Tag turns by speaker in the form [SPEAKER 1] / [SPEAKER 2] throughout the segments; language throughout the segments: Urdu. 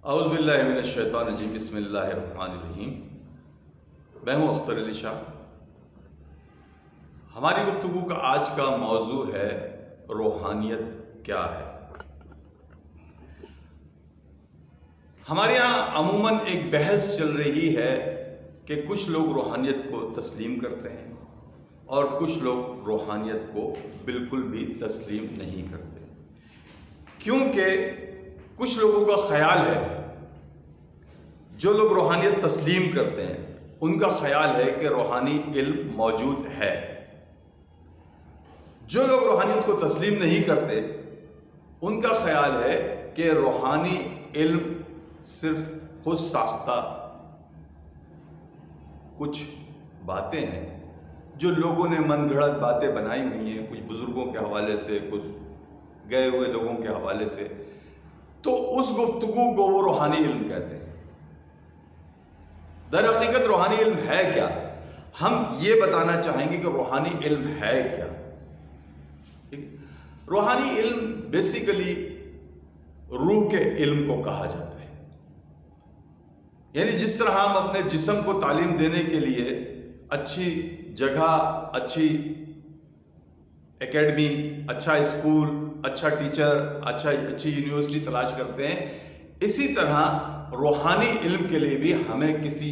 [SPEAKER 1] اعوذ باللہ من الشیطان الرجیم، بسم اللہ الرحمن الرحیم۔ میں ہوں اختر علی شاہ۔ ہماری گفتگو کا آج کا موضوع ہے روحانیت کیا ہے۔ ہمارے یہاں عموماً ایک بحث چل رہی ہے کہ کچھ لوگ روحانیت کو تسلیم کرتے ہیں اور کچھ لوگ روحانیت کو بالکل بھی تسلیم نہیں کرتے، کیونکہ کچھ لوگوں کا خیال ہے، جو لوگ روحانیت تسلیم کرتے ہیں ان کا خیال ہے کہ روحانی علم موجود ہے۔ جو لوگ روحانیت کو تسلیم نہیں کرتے ان کا خیال ہے کہ روحانی علم صرف خود ساختہ کچھ باتیں ہیں، جو لوگوں نے من گھڑت باتیں بنائی ہوئی ہیں، کچھ بزرگوں کے حوالے سے، کچھ گئے ہوئے لوگوں کے حوالے سے، تو اس گفتگو کو وہ روحانی علم کہتے ہیں۔ در حقیقت روحانی علم ہے کیا؟ ہم یہ بتانا چاہیں گے کہ روحانی علم ہے کیا۔ روحانی علم بیسیکلی روح کے علم کو کہا جاتا ہے۔ یعنی جس طرح ہم اپنے جسم کو تعلیم دینے کے لیے اچھی جگہ، اچھی اکیڈمی، اچھا اسکول، اچھا ٹیچر، اچھی یونیورسٹی تلاش کرتے ہیں، اسی طرح روحانی علم کے لیے بھی ہمیں کسی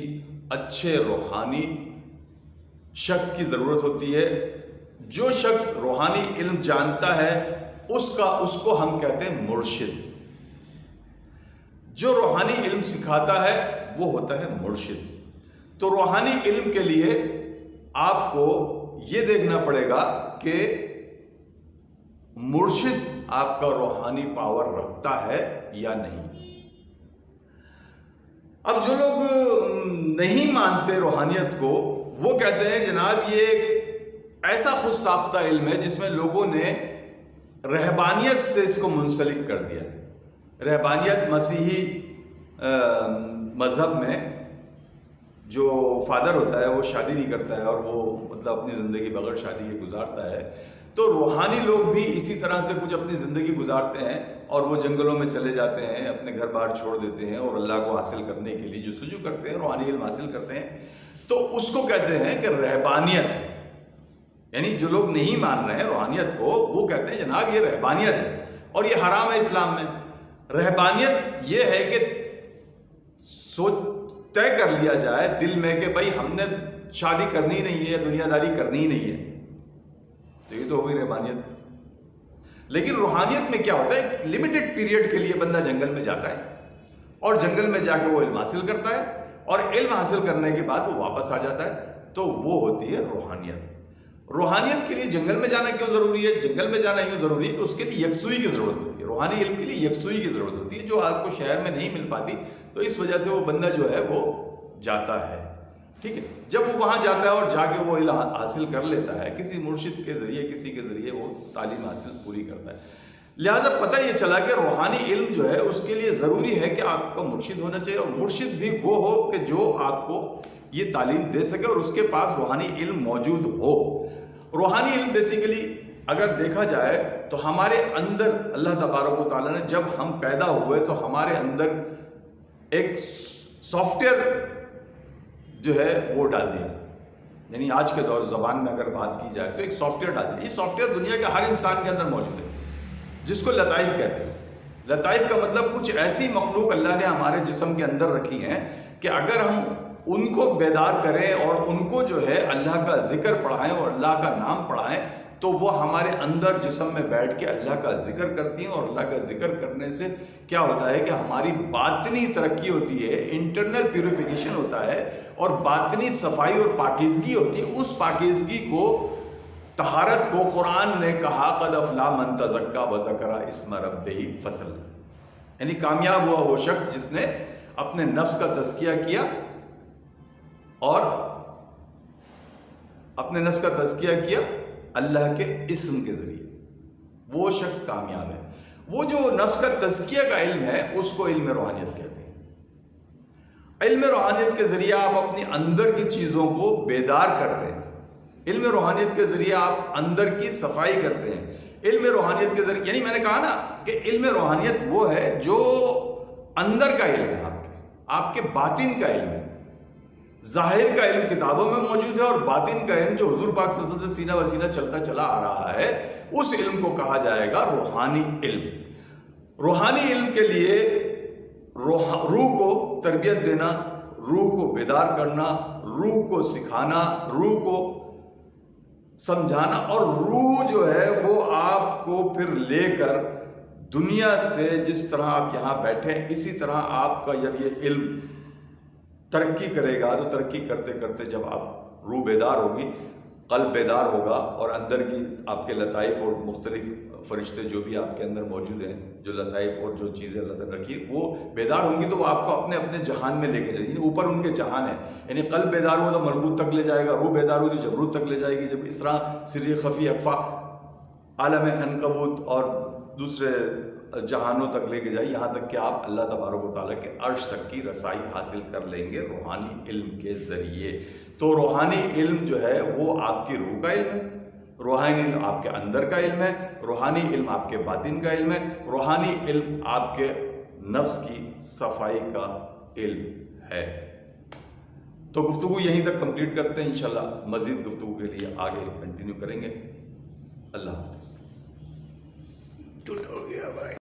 [SPEAKER 1] اچھے روحانی شخص کی ضرورت ہوتی ہے۔ جو شخص روحانی علم جانتا ہے اس کو ہم کہتے ہیں مرشد۔ جو روحانی علم سکھاتا ہے وہ ہوتا ہے مرشد۔ تو روحانی علم کے لیے آپ کو یہ دیکھنا پڑے گا کہ مرشد آپ کا روحانی پاور رکھتا ہے یا نہیں۔ اب جو لوگ نہیں مانتے روحانیت کو، وہ کہتے ہیں جناب یہ ایک ایسا خود ساختہ علم ہے جس میں لوگوں نے رہبانیت سے اس کو منسلک کر دیا ہے۔ رہبانیت مسیحی مذہب میں جو فادر ہوتا ہے وہ شادی نہیں کرتا ہے اور وہ مطلب اپنی زندگی بغیر شادی کے گزارتا ہے، تو روحانی لوگ بھی اسی طرح سے کچھ اپنی زندگی گزارتے ہیں اور وہ جنگلوں میں چلے جاتے ہیں، اپنے گھر بار چھوڑ دیتے ہیں اور اللہ کو حاصل کرنے کے لیے جستجو کرتے ہیں، روحانی علم حاصل کرتے ہیں۔ تو اس کو کہتے ہیں کہ رہبانیت ہے۔ یعنی جو لوگ نہیں مان رہے ہیں روحانیت کو، وہ کہتے ہیں جناب یہ رہبانیت ہے اور یہ حرام ہے اسلام میں۔ رہبانیت یہ ہے کہ سوچ طے کر لیا جائے دل میں کہ بھائی ہم نے شادی کرنی نہیں ہے، دنیا داری کرنی ہی نہیں ہے، تو یہ تو ہو گئی رہبانیت۔ لیکن روحانیت میں کیا ہوتا ہے، ایک لمیٹڈ پیریڈ کے لیے بندہ جنگل میں جاتا ہے اور جنگل میں جا کے وہ علم حاصل کرتا ہے اور علم حاصل کرنے کے بعد وہ واپس آ جاتا ہے، تو وہ ہوتی ہے روحانیت۔ روحانیت کے لیے جنگل میں جانا کیوں ضروری ہے؟ جنگل میں جانا کیوں ضروری ہے کہ اس کے لیے یکسوئی کی ضرورت ہوتی ہے۔ روحانی علم کے لیے یکسوئی کی ضرورت ہوتی ہے، جو آپ کو شہر میں نہیں مل پاتی، تو اس وجہ سے وہ بندہ جو ہے وہ جاتا ہے۔ ٹھیک ہے، جب وہ وہاں جاتا ہے اور جا کے وہ علم حاصل کر لیتا ہے، کسی مرشد کے ذریعے، کسی کے ذریعے وہ تعلیم حاصل پوری کرتا ہے۔ لہٰذا پتہ یہ چلا کہ روحانی علم جو ہے اس کے لیے ضروری ہے کہ آپ کا مرشد ہونا چاہیے، اور مرشد بھی وہ ہو کہ جو آپ کو یہ تعلیم دے سکے اور اس کے پاس روحانی علم موجود ہو۔ روحانی علم بیسیکلی اگر دیکھا جائے تو ہمارے اندر اللہ تبارک و تعالیٰ نے جب ہم پیدا ہوئے تو ہمارے اندر ایک سافٹ ویئر جو ہے وہ ڈال دیا۔ یعنی آج کے دور زبان میں اگر بات کی جائے تو ایک سافٹ ویئر ڈال دیا۔ یہ سافٹ ویئر دنیا کے ہر انسان کے اندر موجود ہے، جس کو لطائف کہتے ہیں۔ لطائف کا مطلب کچھ ایسی مخلوق اللہ نے ہمارے جسم کے اندر رکھی ہیں کہ اگر ہم ان کو بیدار کریں اور ان کو جو ہے اللہ کا ذکر پڑھائیں اور اللہ کا نام پڑھائیں، تو وہ ہمارے اندر جسم میں بیٹھ کے اللہ کا ذکر کرتی ہیں، اور اللہ کا ذکر کرنے سے کیا ہوتا ہے کہ ہماری باطنی ترقی ہوتی ہے، انٹرنل پیوریفیکیشن ہوتا ہے، اور باطنی صفائی اور پاکیزگی ہوتی ہے۔ اس پاکیزگی کو، طہارت کو قرآن نے کہا قد افلح من تزکا وذکر اسم ربہ فصلی، یعنی کامیاب ہوا وہ شخص جس نے اپنے نفس کا تزکیہ کیا اور اپنے نفس کا تزکیہ کیا اللہ کے اسم کے ذریعے، وہ شخص کامیاب ہے۔ وہ جو نفس کا تزکیہ کا علم ہے اس کو علم روحانیت کہتے ہیں۔ علم روحانیت کے ذریعے آپ اپنی اندر کی چیزوں کو بیدار کرتے ہیں، علم روحانیت کے ذریعے آپ اندر کی صفائی کرتے ہیں، علم روحانیت کے ذریعے، یعنی میں نے کہا نا کہ علم روحانیت وہ ہے جو اندر کا علم ہے آپ کے باطن کا علم ہے. ظاہر کا علم کتابوں میں موجود ہے اور باطن کا علم جو حضور پاک صلی اللہ علیہ وسلم سے سینہ بسینہ چلتا چلا آ رہا ہے اس علم کو کہا جائے گا روحانی علم. روحانی علم کے لیے روح کو تربیت دینا، روح کو بیدار کرنا، روح کو سکھانا، روح کو سمجھانا، اور روح جو ہے وہ آپ کو پھر لے کر دنیا سے جس طرح آپ یہاں بیٹھے ہیں اسی طرح آپ کا جب یہ علم ترقی کرے گا تو ترقی کرتے کرتے جب آپ روح بیدار ہوگی، قلب بیدار ہوگا اور اندر کی آپ کے لطائف اور مختلف فرشتے جو بھی آپ کے اندر موجود ہیں، جو لطائف اور جو چیزیں اللہ تعالیٰ رکھی وہ بیدار ہوں گی تو وہ آپ کو اپنے اپنے جہان میں لے کے جائے گی. یعنی اوپر ان کے جہان ہے، یعنی قلب بیدار ہو تو ملکوت تک لے جائے گا، روح بیدار ہو تو جبروت تک لے جائے گی. جب اس طرح سری خفی اخفا عالم عنکبوت اور دوسرے جہانوں تک لے کے جائے، یہاں تک کہ آپ اللہ تبارک و تعالیٰ کے عرش تک کی رسائی حاصل کر لیں گے روحانی علم کے ذریعے. تو روحانی علم جو ہے وہ آپ کی روح کا علم ہے، روحانی علم آپ کے اندر کا علم ہے، روحانی علم آپ کے باطن کا علم ہے، روحانی علم آپ کے نفس کی صفائی کا علم ہے. تو گفتگو یہیں تک کمپلیٹ کرتے ہیں، انشاءاللہ مزید گفتگو کے لیے آگے کنٹینیو کریں گے. اللہ حافظ.
[SPEAKER 2] ہو گیا بھائی.